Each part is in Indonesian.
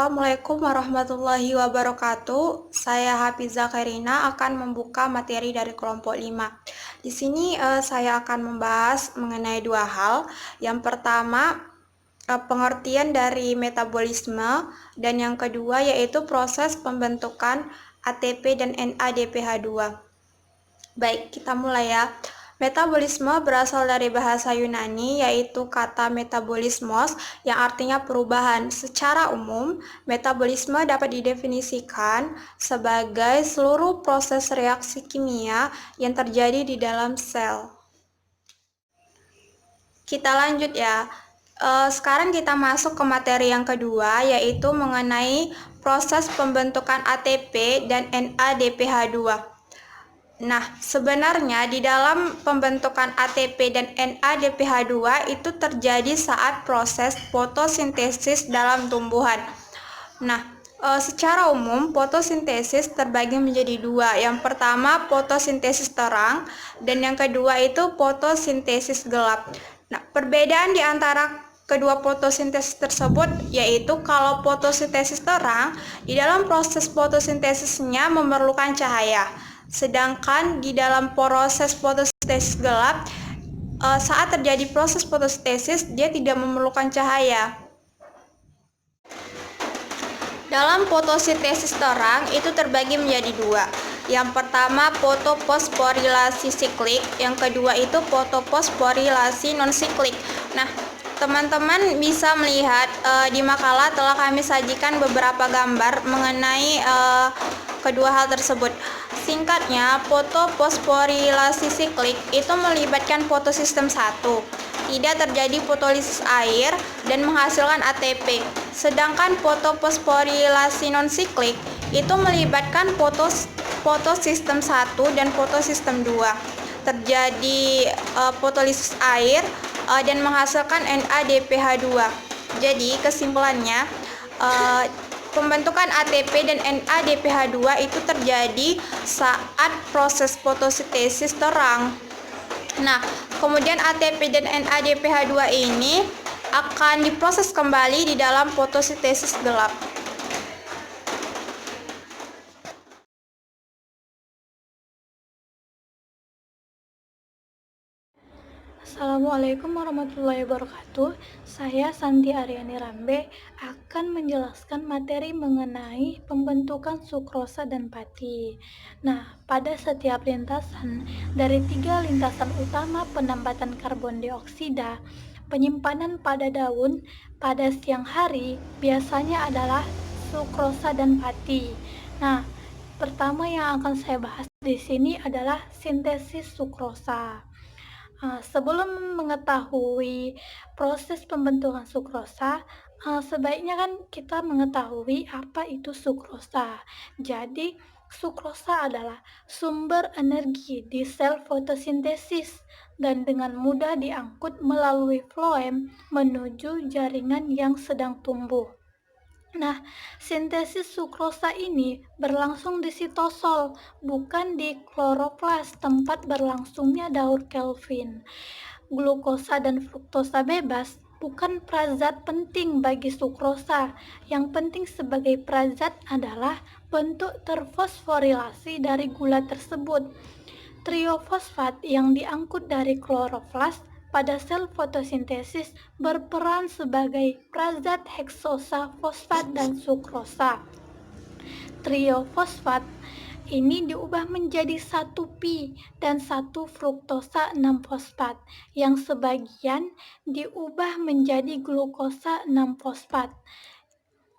Assalamualaikum warahmatullahi wabarakatuh. Saya Hafizah Khairina akan membuka materi dari kelompok 5. Di sini saya akan membahas mengenai dua hal. Yang pertama, pengertian dari metabolisme, dan yang kedua yaitu proses pembentukan ATP dan NADPH2. Baik, kita mulai ya. Metabolisme berasal dari bahasa Yunani, yaitu kata metabolismos yang artinya perubahan. Secara umum, metabolisme dapat didefinisikan sebagai seluruh proses reaksi kimia yang terjadi di dalam sel. Kita lanjut ya. Sekarang kita masuk ke materi yang kedua, yaitu mengenai proses pembentukan ATP dan NADPH2. Nah, sebenarnya di dalam pembentukan ATP dan NADPH2 itu terjadi saat proses fotosintesis dalam tumbuhan. Nah, secara umum fotosintesis terbagi menjadi dua. Yang pertama fotosintesis terang, dan yang kedua itu fotosintesis gelap. Nah, perbedaan di antara kedua fotosintesis tersebut yaitu kalau fotosintesis terang, di dalam proses fotosintesisnya memerlukan cahaya. Sedangkan di dalam proses fotosintesis gelap, saat terjadi proses fotosintesis, dia tidak memerlukan cahaya. Dalam fotosintesis terang itu terbagi menjadi dua. Yang pertama fotofosforilasi siklik, yang kedua itu fotofosforilasi non-siklik. Nah, teman-teman bisa melihat di makalah telah kami sajikan beberapa gambar mengenai kedua hal tersebut. Singkatnya, fotofosforilasi siklik itu melibatkan fotosistem 1. Tidak terjadi fotolisis air dan menghasilkan ATP. Sedangkan fotofosforilasi non-siklik itu melibatkan fotosistem 1 dan fotosistem 2. Terjadi fotolisis air dan menghasilkan NADPH2. Jadi kesimpulannya, pembentukan ATP dan NADPH2 itu terjadi saat proses fotosintesis terang. Nah, kemudian ATP dan NADPH2 ini akan diproses kembali di dalam fotosintesis gelap. Assalamualaikum warahmatullahi wabarakatuh. Saya Santi Aryani Rambe akan menjelaskan materi mengenai pembentukan sukrosa dan pati. Nah, pada setiap lintasan dari 3 lintasan utama penambatan karbon dioksida, penyimpanan pada daun pada siang hari biasanya adalah sukrosa dan pati. Nah, pertama yang akan saya bahas di sini adalah sintesis sukrosa. Sebelum mengetahui proses pembentukan sukrosa, sebaiknya kan kita mengetahui apa itu sukrosa. Jadi, sukrosa adalah sumber energi di sel fotosintesis dan dengan mudah diangkut melalui floem menuju jaringan yang sedang tumbuh. Nah, sintesis sukrosa ini berlangsung di sitosol, bukan di kloroplas tempat berlangsungnya daur Kelvin. Glukosa dan fruktosa bebas bukan prazat penting bagi sukrosa. Yang penting sebagai prazat adalah bentuk terfosforilasi dari gula tersebut. Triofosfat yang diangkut dari kloroplas pada sel fotosintesis berperan sebagai prazat heksosa, fosfat, dan sukrosa. Triofosfat ini diubah menjadi 1-pi dan 1-fruktosa 6-fosfat, yang sebagian diubah menjadi glukosa 6-fosfat.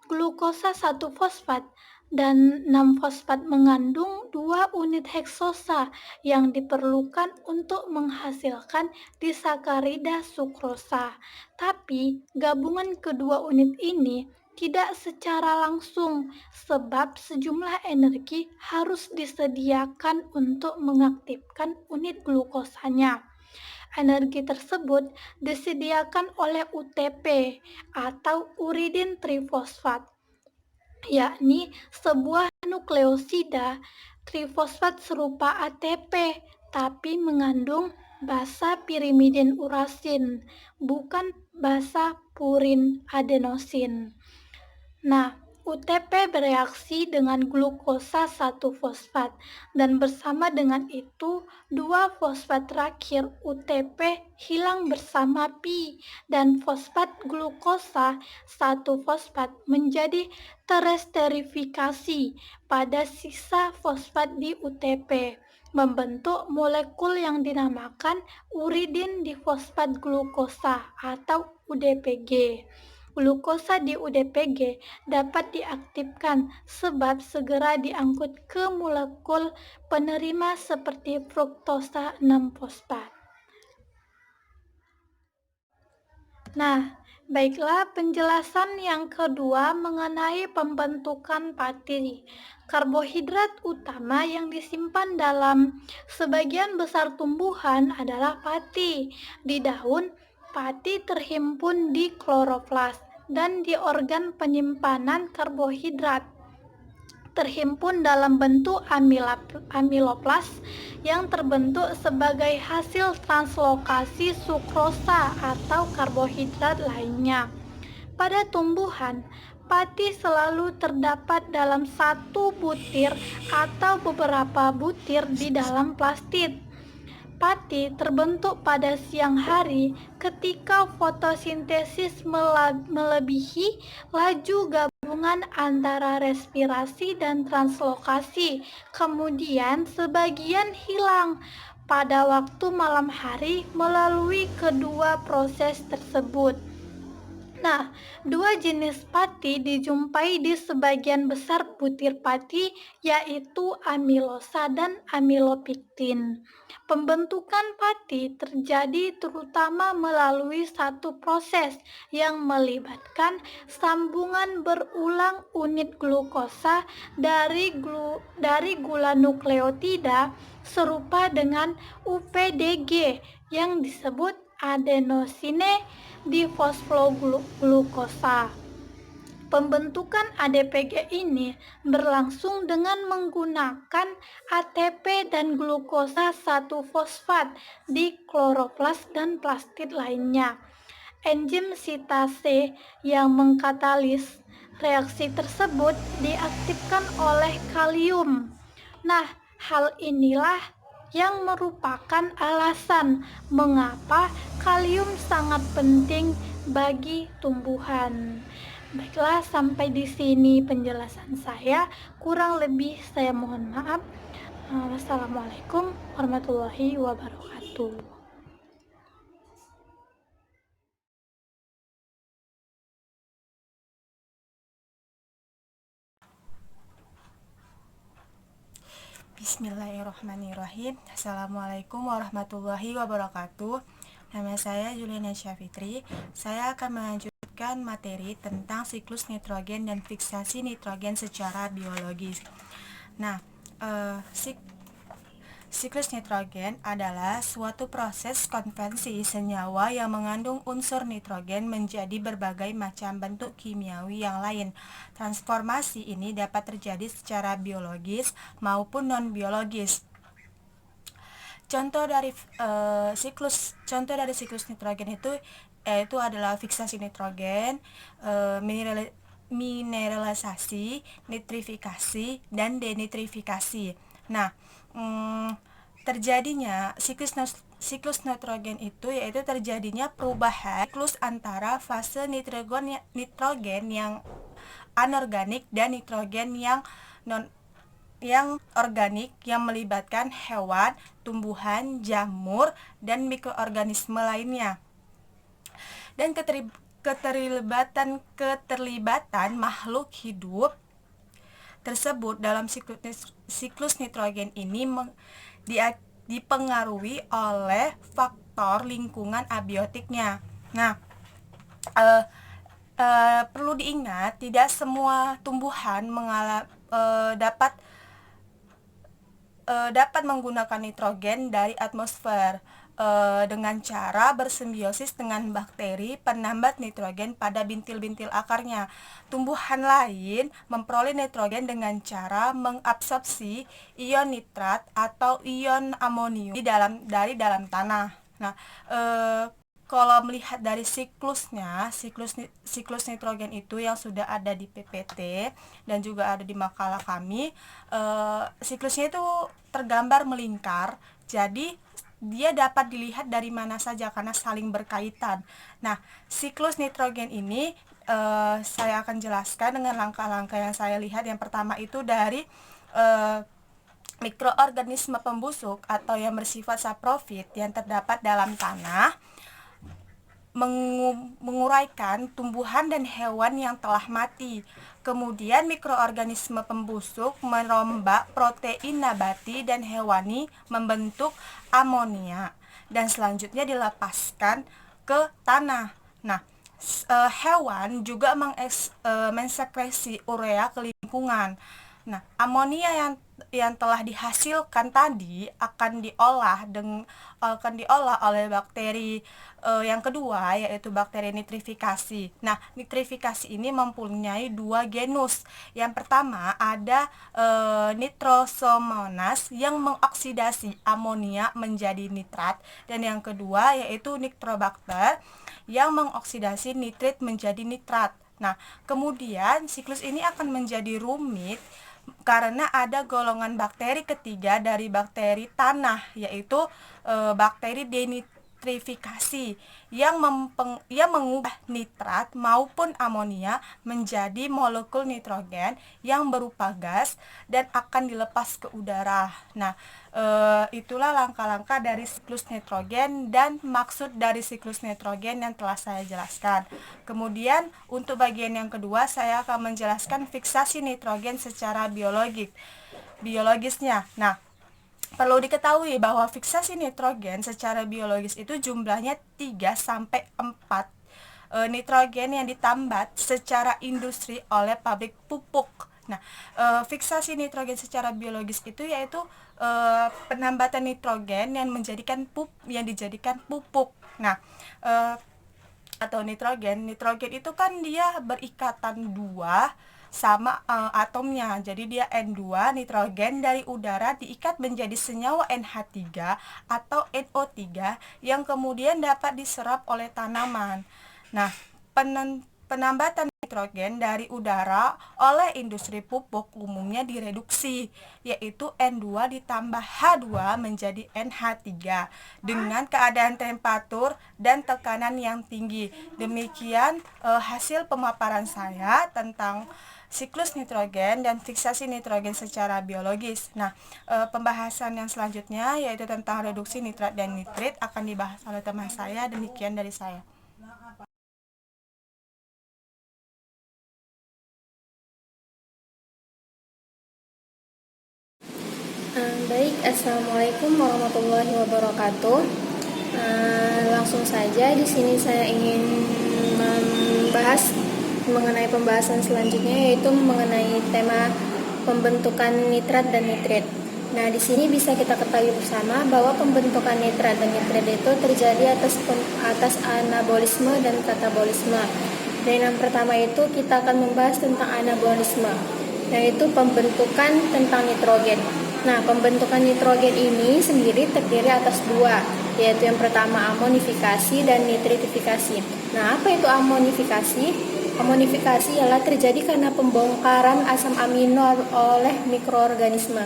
Glukosa 1-fosfat dan 6-fosfat mengandung 2 unit heksosa yang diperlukan untuk menghasilkan disakarida sukrosa. Tapi gabungan kedua unit ini tidak secara langsung sebab sejumlah energi harus disediakan untuk mengaktifkan unit glukosanya. Energi tersebut disediakan oleh UTP atau uridin trifosfat, yakni sebuah nukleosida trifosfat serupa ATP tapi mengandung basa pirimidin urasin, bukan basa purin adenosin. Nah, UTP bereaksi dengan glukosa 1-fosfat dan bersama dengan itu 2-fosfat terakhir UTP hilang bersama pi dan fosfat glukosa 1-fosfat menjadi teresterifikasi pada sisa fosfat di UTP, membentuk molekul yang dinamakan uridin difosfat glukosa atau UDPG. Glukosa di UDPG dapat diaktifkan sebab segera diangkut ke molekul penerima seperti fruktosa 6-fosfat. Nah, baiklah penjelasan yang kedua mengenai pembentukan pati. Karbohidrat utama yang disimpan dalam sebagian besar tumbuhan adalah pati. Di daun, pati terhimpun di kloroflas dan di organ penyimpanan karbohidrat terhimpun dalam bentuk amiloplas yang terbentuk sebagai hasil translokasi sukrosa atau karbohidrat lainnya. Pada tumbuhan, pati selalu terdapat dalam satu butir atau beberapa butir di dalam plastid. Pati terbentuk pada siang hari ketika fotosintesis melebihi laju gabungan antara respirasi dan translokasi. Kemudian sebagian hilang pada waktu malam hari melalui kedua proses tersebut. Nah, dua jenis pati dijumpai di sebagian besar butir pati, yaitu amilosa dan amilopektin. Pembentukan pati terjadi terutama melalui satu proses yang melibatkan sambungan berulang unit glukosa dari gula nukleotida serupa dengan UPDG yang disebut adenosine difosfoglukosa. Pembentukan ADPG ini berlangsung dengan menggunakan ATP dan glukosa 1-fosfat di kloroplas dan plastid lainnya. Enzim sitase yang mengkatalis reaksi tersebut diaktifkan oleh kalium. Nah, hal inilah yang merupakan alasan mengapa kalium sangat penting bagi tumbuhan. Baiklah, sampai di sini penjelasan saya. Kurang lebih saya mohon maaf. Wassalamualaikum warahmatullahi wabarakatuh. Bismillahirrahmanirrahim. Assalamualaikum warahmatullahi wabarakatuh. Nama saya Juliana Syafitri. Saya akan melanjutkan materi tentang siklus nitrogen dan fiksasi nitrogen secara biologis. Nah, siklus nitrogen adalah suatu proses konversi senyawa yang mengandung unsur nitrogen menjadi berbagai macam bentuk kimiawi yang lain. Transformasi ini dapat terjadi secara biologis maupun non-biologis. Contoh dari siklus nitrogen itu adalah fiksasi nitrogen, mineralisasi, nitrifikasi, dan denitrifikasi. Nah, terjadinya siklus nitrogen itu yaitu terjadinya perubahan siklus antara fase nitrogen yang anorganik dan nitrogen yang organik yang melibatkan hewan, tumbuhan, jamur, dan mikroorganisme lainnya. Dan keterlibatan makhluk hidup tersebut dalam siklus nitrogen ini dipengaruhi oleh faktor lingkungan abiotiknya. Nah, perlu diingat tidak semua tumbuhan dapat menggunakan nitrogen dari atmosfer dengan cara bersimbiosis dengan bakteri penambat nitrogen pada bintil-bintil akarnya. Tumbuhan lain memperoleh nitrogen dengan cara mengabsorpsi ion nitrat atau ion amonium dari dalam tanah. Nah, kalau melihat dari siklus nitrogen itu yang sudah ada di PPT dan juga ada di makalah kami, siklusnya itu tergambar melingkar, jadi dia dapat dilihat dari mana saja karena saling berkaitan. Nah, siklus nitrogen ini saya akan jelaskan dengan langkah-langkah yang saya lihat. Yang pertama itu dari mikroorganisme pembusuk atau yang bersifat saprofit yang terdapat dalam tanah, menguraikan tumbuhan dan hewan yang telah mati. Kemudian mikroorganisme pembusuk merombak protein nabati dan hewani membentuk amonia dan selanjutnya dilepaskan ke tanah. Nah, hewan juga mensekresi urea ke lingkungan. Nah, amonia yang telah dihasilkan tadi akan diolah oleh bakteri yang kedua, yaitu bakteri nitrifikasi. Nah, nitrifikasi ini mempunyai dua genus. Yang pertama ada Nitrosomonas yang mengoksidasi amonia menjadi nitrat, dan yang kedua yaitu Nitrobacter yang mengoksidasi nitrit menjadi nitrat. Nah, kemudian siklus ini akan menjadi rumit karena ada golongan bakteri ketiga dari bakteri tanah, yaitu bakteri denitrifikasi yang mengubah nitrat maupun amonia menjadi molekul nitrogen yang berupa gas dan akan dilepas ke udara. Nah, itulah langkah-langkah dari siklus nitrogen dan maksud dari siklus nitrogen yang telah saya jelaskan. Kemudian untuk bagian yang kedua saya akan menjelaskan fiksasi nitrogen secara biologisnya. Nah, perlu diketahui bahwa fiksasi nitrogen secara biologis itu jumlahnya 3-4 nitrogen yang ditambat secara industri oleh pabrik pupuk. Nah, fiksasi nitrogen secara biologis itu yaitu penambatan nitrogen yang dijadikan pupuk. Nah, atau nitrogen itu kan dia berikatan dua sama atomnya. Jadi dia N2, nitrogen dari udara diikat menjadi senyawa NH3 atau NO3 yang kemudian dapat diserap oleh tanaman. Nah, penambatan nitrogen dari udara oleh industri pupuk umumnya direduksi, yaitu N2 ditambah H2 menjadi NH3 dengan keadaan temperatur dan tekanan yang tinggi. Demikian hasil pemaparan saya tentang siklus nitrogen dan fiksasi nitrogen secara biologis. Nah, pembahasan yang selanjutnya yaitu tentang reduksi nitrat dan nitrit akan dibahas oleh teman saya. Demikian dari saya. Baik, Assalamualaikum warahmatullahi wabarakatuh. Langsung saja di sini saya ingin membahas mengenai pembahasan selanjutnya, yaitu mengenai tema pembentukan nitrat dan nitrit. Nah, di sini bisa kita ketahui bersama bahwa pembentukan nitrat dan nitrit itu terjadi atas anabolisme dan katabolisme. Dan yang pertama itu kita akan membahas tentang anabolisme, yaitu pembentukan tentang nitrogen. Nah, pembentukan nitrogen ini sendiri terdiri atas dua, yaitu yang pertama amonifikasi dan nitritifikasi. Nah, apa itu amonifikasi? Amonifikasi ialah terjadi karena pembongkaran asam amino oleh mikroorganisme.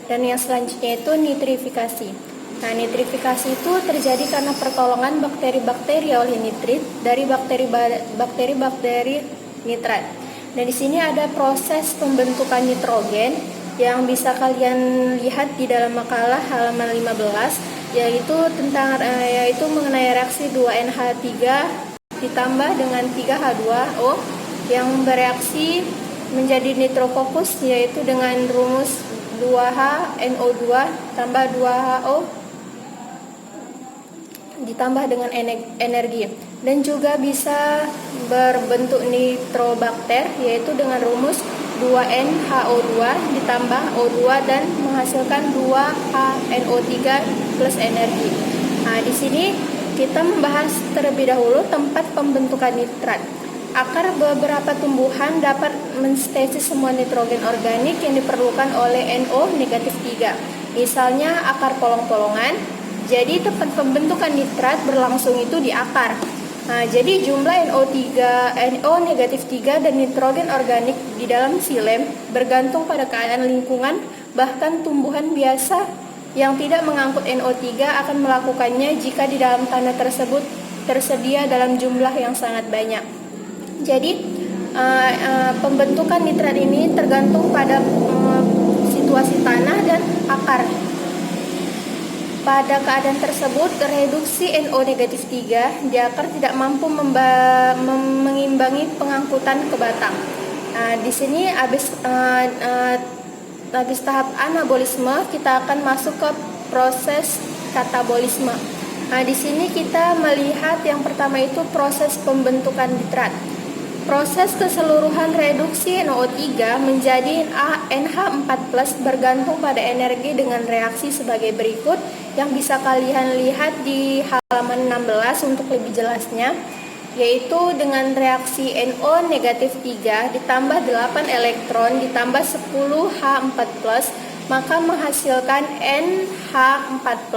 Dan yang selanjutnya itu nitrifikasi. Nah, nitrifikasi itu terjadi karena pertolongan bakteri-bakteri oleh nitrit dari bakteri-bakteri nitrat. Dan di sini ada proses pembentukan nitrogen yang bisa kalian lihat di dalam makalah halaman 15, yaitu mengenai reaksi 2NH3 ditambah dengan 3H2O yang bereaksi menjadi nitrofokus, yaitu dengan rumus 2HNO2 tambah 2HO ditambah dengan energi, dan juga bisa berbentuk nitrobakter, yaitu dengan rumus 2NHO2 ditambah O2 dan menghasilkan 2HNO3 plus energi. Nah, di sini kita membahas terlebih dahulu tempat pembentukan nitrat. Akar beberapa tumbuhan dapat mensintesis semua nitrogen organik yang diperlukan oleh NO-3. Misalnya akar polong-polongan, Jadi tempat pembentukan nitrat berlangsung itu di akar. Nah, jadi jumlah NO negatif 3 dan nitrogen organik di dalam xilem bergantung pada keadaan lingkungan, bahkan tumbuhan biasa yang tidak mengangkut NO3 akan melakukannya jika di dalam tanah tersebut tersedia dalam jumlah yang sangat banyak. Jadi pembentukan nitrat ini tergantung pada situasi tanah dan akar. Pada keadaan tersebut, reduksi NO negatif 3 di akar tidak mampu mengimbangi pengangkutan ke batang. Di sini habis tahap anabolisme, kita akan masuk ke proses katabolisme. Di sini kita melihat yang pertama itu proses pembentukan nitrat. Proses keseluruhan reduksi NO3 menjadi NH4+ bergantung pada energi dengan reaksi sebagai berikut yang bisa kalian lihat di halaman 16 untuk lebih jelasnya, yaitu dengan reaksi NO negatif 3 ditambah 8 elektron ditambah 10 H4+, maka menghasilkan NH4+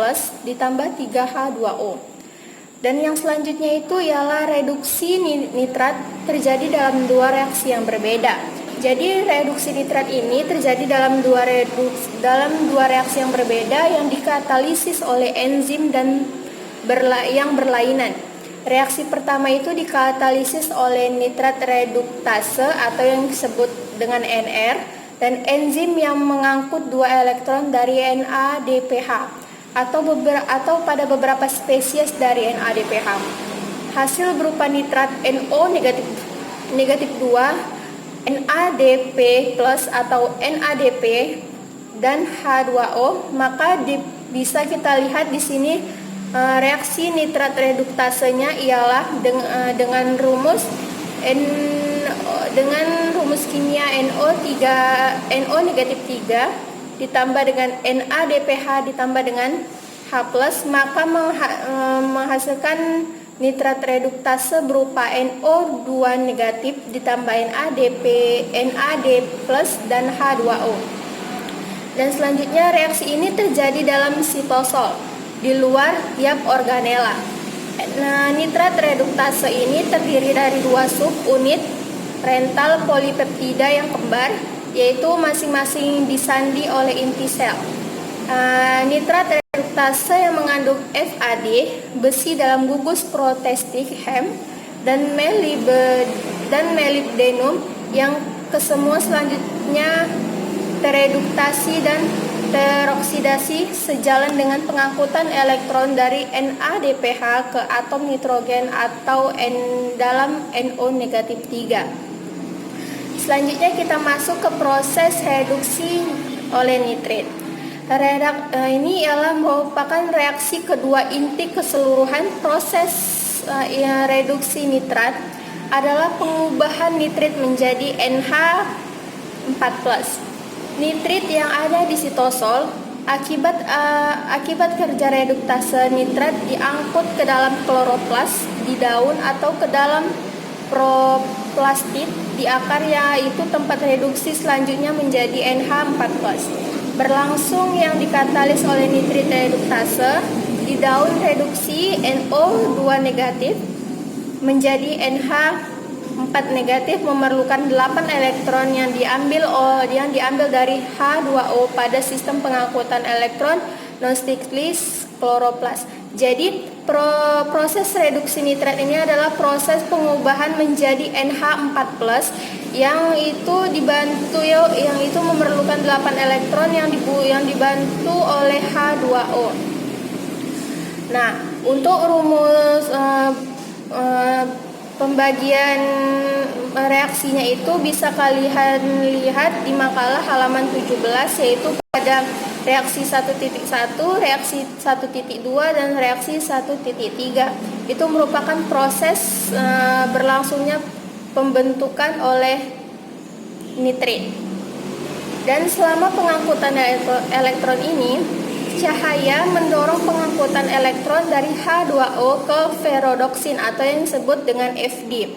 ditambah 3 H2O. Dan yang selanjutnya itu ialah reduksi nitrat terjadi dalam dua reaksi yang berbeda. Jadi reduksi nitrat ini terjadi dalam dua reaksi yang berbeda yang dikatalisis oleh enzim dan yang berlainan. Reaksi pertama itu dikatalisis oleh nitrat reduktase atau yang disebut dengan NR dan enzim yang mengangkut 2 elektron dari NADPH. Atau pada beberapa spesies dari NADPH. Hasil berupa nitrat NO negatif 2, NADP+ atau NADP dan H2O, maka bisa kita lihat di sini reaksi nitrat reduktasenya ialah dengan rumus kimia NO negatif 3 ditambah dengan NADPH ditambah dengan H+, maka menghasilkan nitrat reduktase berupa NO2 negatif ditambah NAD+ dan H2O. Dan selanjutnya reaksi ini terjadi dalam sitosol di luar tiap organela. Nitrat reduktase ini terdiri dari 2 subunit rental polipeptida yang kembar, yaitu masing-masing disandi oleh inti sel. Nitrat reduktase yang mengandung FAD, besi dalam gugus protestik Hem, dan molybdenum yang kesemua selanjutnya tereduktasi dan teroksidasi sejalan dengan pengangkutan elektron dari NADPH ke atom nitrogen atau dalam NO negatif 3. Selanjutnya kita masuk ke proses reduksi oleh nitrit. Ini ialah merupakan reaksi kedua inti keseluruhan proses reduksi nitrat adalah pengubahan nitrit menjadi NH4+. Nitrit yang ada di sitosol akibat kerja reduktase nitrat diangkut ke dalam kloroplas di daun atau ke dalam proplastid di akar, yaitu tempat reduksi selanjutnya menjadi NH4+. Berlangsung yang dikatalis oleh nitrit reduktase di daun reduksi NO2 negatif menjadi NH4 negatif memerlukan 8 elektron yang diambil dari H2O pada sistem pengangkutan elektron non-stiklis kloroplas. Jadi proses reduksi nitrat ini adalah proses pengubahan menjadi NH4+ yang itu memerlukan 8 elektron yang dibantu oleh H2O. Nah, untuk rumus pembagian reaksinya itu bisa kalian lihat di makalah halaman 17, yaitu pada reaksi 1.1, reaksi 1.2, dan reaksi 1.3. Itu merupakan proses berlangsungnya pembentukan oleh nitrit. Dan selama pengangkutan elektron ini, cahaya mendorong pengangkutan elektron dari H2O ke ferrodoksin atau yang disebut dengan FD.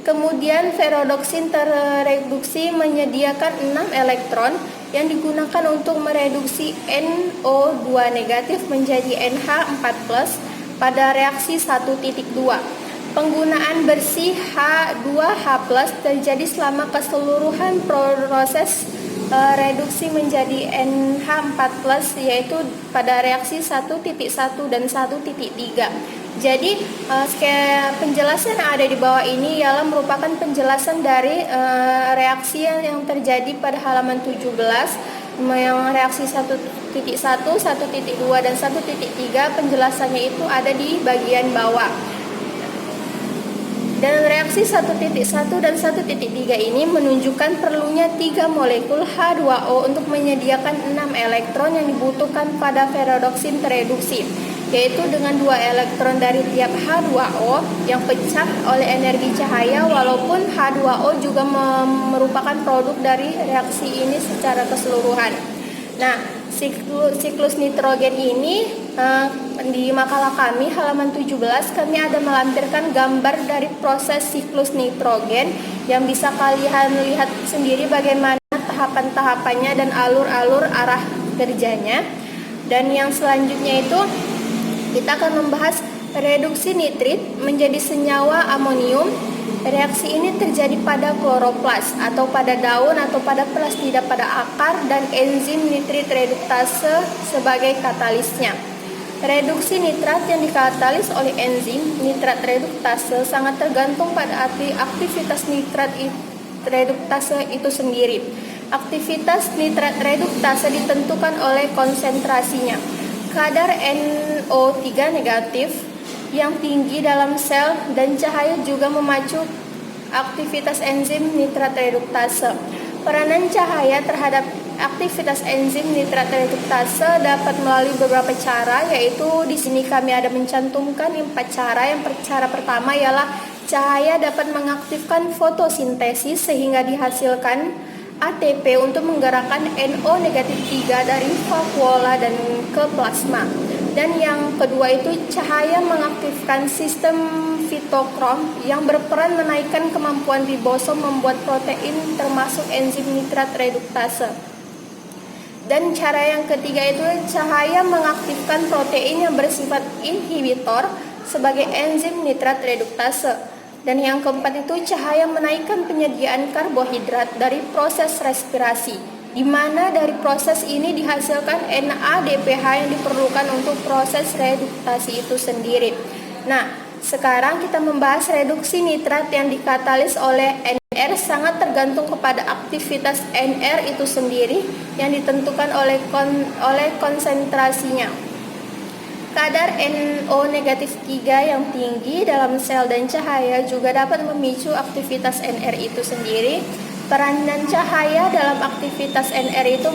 Kemudian ferrodoksin terreduksi menyediakan 6 elektron yang digunakan untuk mereduksi NO2 negatif menjadi NH4+ pada reaksi 1.2. Penggunaan bersih H2H+ terjadi selama keseluruhan proses reduksi menjadi NH4+, yaitu pada reaksi 1.1 dan 1.3. Jadi penjelasan yang ada di bawah ini ialah merupakan penjelasan dari reaksi yang terjadi pada halaman 17, yang reaksi 1.1, 1.2, dan 1.3. Penjelasannya itu ada di bagian bawah. Dan reaksi 1.1 dan 1.3 ini menunjukkan perlunya 3 molekul H2O untuk menyediakan 6 elektron yang dibutuhkan pada ferrodoksin tereduksi, yaitu dengan 2 elektron dari tiap H2O yang pecah oleh energi cahaya, walaupun H2O juga merupakan produk dari reaksi ini secara keseluruhan. Nah, siklus nitrogen ini di makalah kami halaman 17 kami ada melampirkan gambar dari proses siklus nitrogen yang bisa kalian lihat sendiri bagaimana tahapan-tahapannya dan alur-alur arah kerjanya. Dan yang selanjutnya itu kita akan membahas reduksi nitrit menjadi senyawa amonium. Reaksi ini terjadi pada kloroplas atau pada daun atau pada plastida pada akar, dan enzim nitrit reduktase sebagai katalisnya. Reduksi nitrat yang dikatalis oleh enzim nitrat reduktase sangat tergantung pada aktivitas nitrat reduktase itu sendiri. Aktivitas nitrat reduktase ditentukan oleh konsentrasinya. Kadar NO3 negatif yang tinggi dalam sel dan cahaya juga memacu aktivitas enzim nitrat reduktase. Peranan cahaya terhadap aktivitas enzim nitrat reduktase dapat melalui beberapa cara, yaitu di sini kami ada mencantumkan 4 cara. Yang cara pertama ialah cahaya dapat mengaktifkan fotosintesis sehingga dihasilkan ATP untuk menggerakkan NO negatif 3 dari vakuola dan ke plasma. Dan yang kedua itu cahaya mengaktifkan sistem fitokrom yang berperan menaikkan kemampuan ribosom membuat protein termasuk enzim nitrat reduktase. Dan cara yang ketiga itu cahaya mengaktifkan protein yang bersifat inhibitor sebagai enzim nitrat reduktase. Dan yang keempat itu cahaya menaikkan penyediaan karbohidrat dari proses respirasi, di mana dari proses ini dihasilkan NADPH yang diperlukan untuk proses reduktasi itu sendiri. Nah, sekarang kita membahas reduksi nitrat yang dikatalis oleh NR sangat tergantung kepada aktivitas NR itu sendiri yang ditentukan oleh konsentrasinya. Kadar NO negatif 3 yang tinggi dalam sel dan cahaya juga dapat memicu aktivitas NR itu sendiri. Peranan cahaya dalam aktivitas NR itu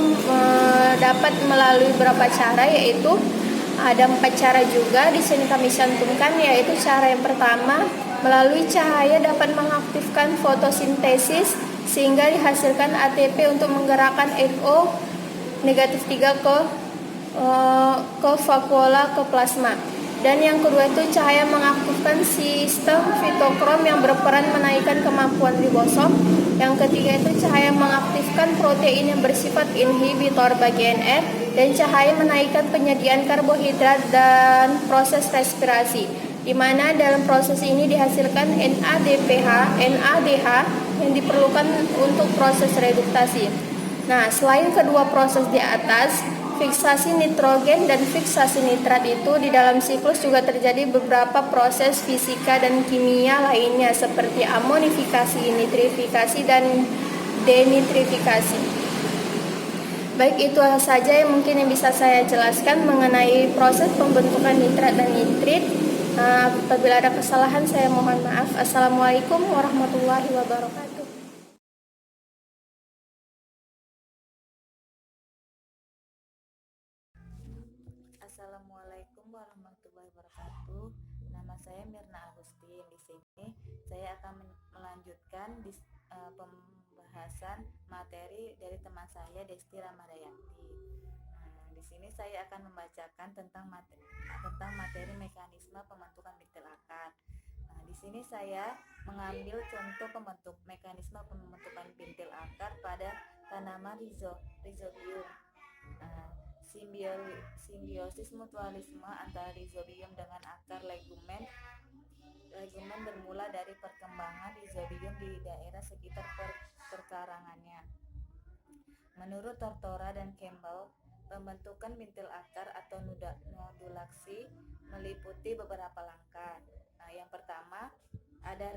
dapat melalui beberapa cara, yaitu ada 4 cara juga di sini kami cantumkan, yaitu cara yang pertama, melalui cahaya dapat mengaktifkan fotosintesis sehingga dihasilkan ATP untuk menggerakkan NO negatif 3 ke vakuola ke plasma. Dan yang kedua itu cahaya mengaktifkan sistem fitokrom yang berperan menaikkan kemampuan ribosom. Yang ketiga itu cahaya mengaktifkan protein yang bersifat inhibitor bagi NR, dan cahaya menaikkan penyediaan karbohidrat dan proses respirasi, di mana dalam proses ini dihasilkan NADPH, NADH yang diperlukan untuk proses reduktasi. Nah, selain kedua proses di atas, fiksasi nitrogen dan fiksasi nitrat itu di dalam siklus juga terjadi beberapa proses fisika dan kimia lainnya seperti amonifikasi, nitrifikasi, dan denitrifikasi. Baik, itu saja yang mungkin yang bisa saya jelaskan mengenai proses pembentukan nitrat dan nitrit. Apabila ada kesalahan saya mohon maaf. Assalamualaikum warahmatullahi wabarakatuh. Assalamualaikum warahmatullahi wabarakatuh. Nama saya Mirna Agustin. Di sini saya akan melanjutkan pembahasan materi dari teman saya Desti Ramadayanti. Di sini saya akan membacakan tentang materi mekanisme pembentukan bintil akar. Di sini saya mengambil contoh mekanisme pembentukan bintil akar pada tanaman rhizobium. Simbiosis mutualisme antara rhizobium dengan akar legumen bermula dari perkembangan rhizobium di daerah sekitar perkarangannya. Menurut Tortora dan Campbell, pembentukan bintil akar atau nodulasi meliputi beberapa langkah. Yang pertama ada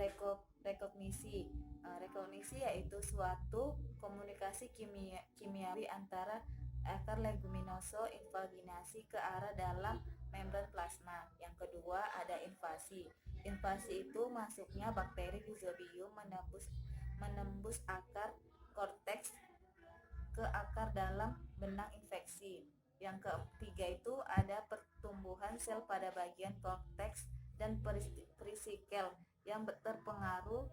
rekognisi. Rekognisi yaitu suatu komunikasi kimiawi antara akar leguminoso invaginasi ke arah dalam membran plasma. Yang kedua ada invasi. Invasi itu masuknya bakteri rhizobium menembus akar korteks ke akar dalam benang infeksi. Yang ketiga itu ada pertumbuhan sel pada bagian korteks dan perisikel yang terpengaruh.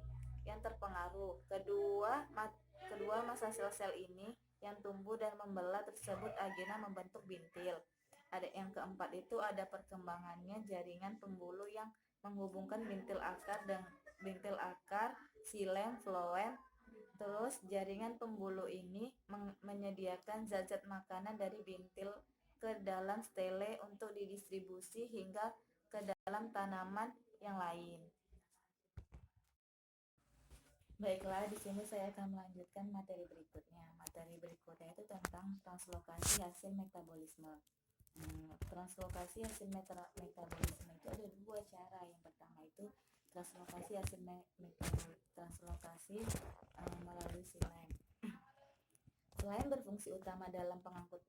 Kedua masa sel-sel ini yang tumbuh dan membelah tersebut akhirnya membentuk bintil. Ada yang keempat itu ada perkembangannya jaringan pembuluh yang menghubungkan bintil akar, xilem, floem. Terus jaringan pembuluh ini menyediakan zat-zat makanan dari bintil ke dalam stele untuk didistribusi hingga ke dalam tanaman yang lain. Baiklah, di sini saya akan melanjutkan materi berikutnya. Materi berikutnya itu tentang translokasi hasil metabolisme. Translokasi hasil metabolisme itu ada dua cara. Yang pertama itu translokasi hasil translokasi melalui xilem. Selain berfungsi utama dalam pengangkut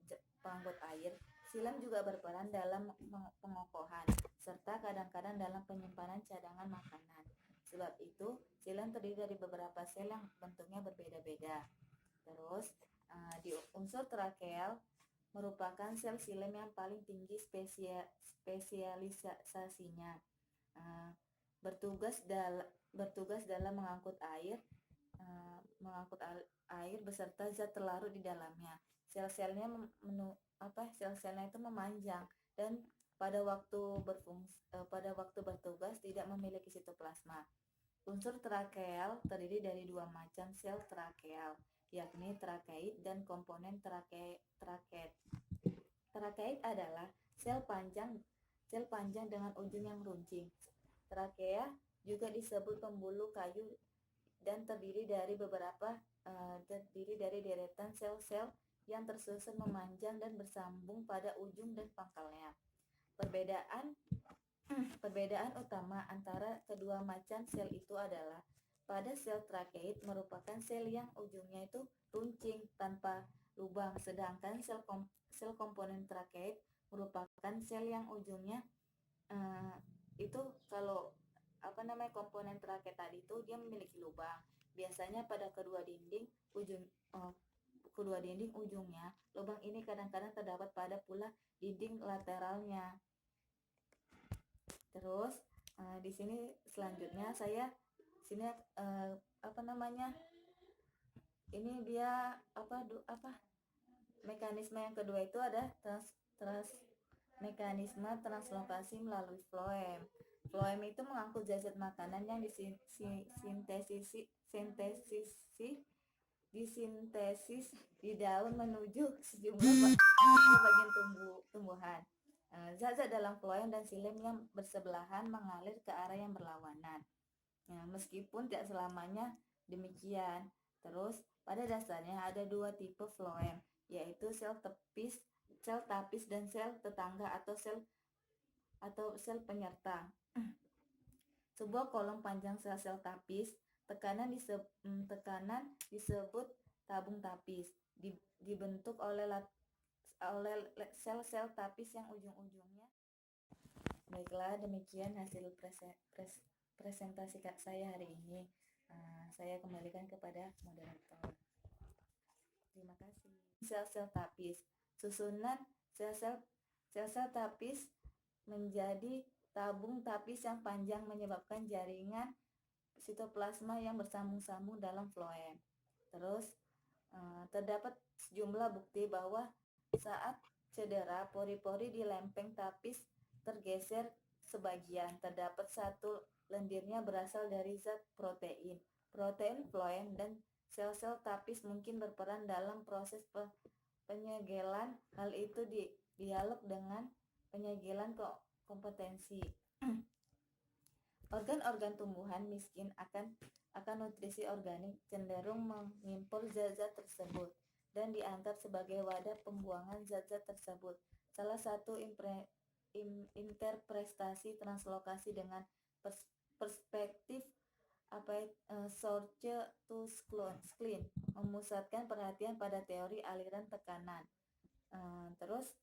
air, xilem juga berperan dalam pengokohan serta kadang-kadang dalam penyimpanan cadangan makanan. Sebab itu, xilem terdiri dari beberapa sel yang bentuknya berbeda-beda. Terus, di unsur trakeal merupakan sel xilem yang paling tinggi spesialisasinya. Bertugas dalam mengangkut air beserta zat terlarut di dalamnya. Sel-selnya itu memanjang dan pada waktu bertugas tidak memiliki sitoplasma. Unsur trakeal terdiri dari dua macam sel trakeal, yakni trakeit dan komponen trakeit. Trakeit adalah sel panjang dengan ujung yang runcing. Trakea juga disebut pembuluh kayu dan terdiri dari deretan sel-sel yang tersusun memanjang dan bersambung pada ujung dan pangkalnya. Perbedaan utama antara kedua macam sel itu adalah pada sel trakeit merupakan sel yang ujungnya itu runcing tanpa lubang, sedangkan sel komponen trakeit merupakan sel yang ujungnya komponen trakeit tadi itu dia memiliki lubang. Biasanya pada kedua dinding ujungnya, lubang ini kadang-kadang terdapat pada pula dinding lateralnya. Terus di sini selanjutnya ini dia mekanisme yang kedua itu ada mekanisme translokasi melalui floem. Floem itu mengangkut zat-zat makanan yang disintesis di daun menuju sejumlah bagian tumbuhan. Zat-zat dalam floem dan xilem yang bersebelahan mengalir ke arah yang berlawanan. Meskipun tidak selamanya demikian. Terus pada dasarnya ada dua tipe floem, yaitu sel tapis dan sel tetangga atau sel penyerta. Sebuah kolom panjang sel-sel tapis, tekanan disebut tabung tapis, dibentuk oleh sel-sel tapis yang ujung-ujungnya. Baiklah, demikian hasil presentasi saya hari ini. Saya kembalikan kepada moderator. Terima kasih. Sel-sel tapis. Susunan sel-sel tapis menjadi tabung tapis yang panjang menyebabkan jaringan sitoplasma yang bersambung-sambung dalam floem. Terus terdapat sejumlah bukti bahwa saat cedera pori-pori di lempeng tapis tergeser sebagian. Terdapat satu lendirnya berasal dari zat protein floem dan Sel-sel tapis mungkin berperan dalam proses penyegelan. Hal itu dialog dengan penyegelan kompetensi. Organ-organ tumbuhan miskin akan nutrisi organik cenderung mengimpor zat-zat tersebut dan dianggap sebagai wadah pembuangan zat-zat tersebut. Salah satu interpretasi translokasi dengan perspektif Source to Scleen memusatkan perhatian pada teori aliran tekanan. Terus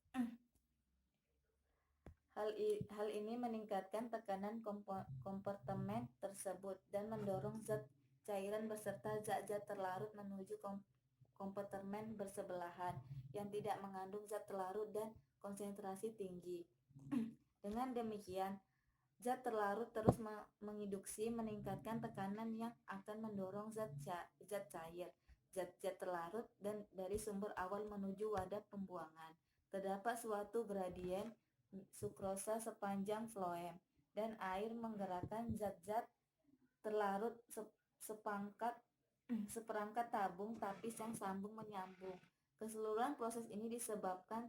hal ini meningkatkan tekanan kompartemen tersebut dan mendorong zat cairan beserta zat-zat terlarut menuju kompartemen bersebelahan yang tidak mengandung zat terlarut dan konsentrasi tinggi. Dengan demikian, zat terlarut terus menginduksi meningkatkan tekanan yang akan mendorong zat cair, zat terlarut dan dari sumber awal menuju wadah pembuangan. Terdapat suatu gradien sukrosa sepanjang floem dan air menggerakkan zat-zat terlarut seperangkat tabung tapis yang sambung menyambung. Keseluruhan proses ini disebabkan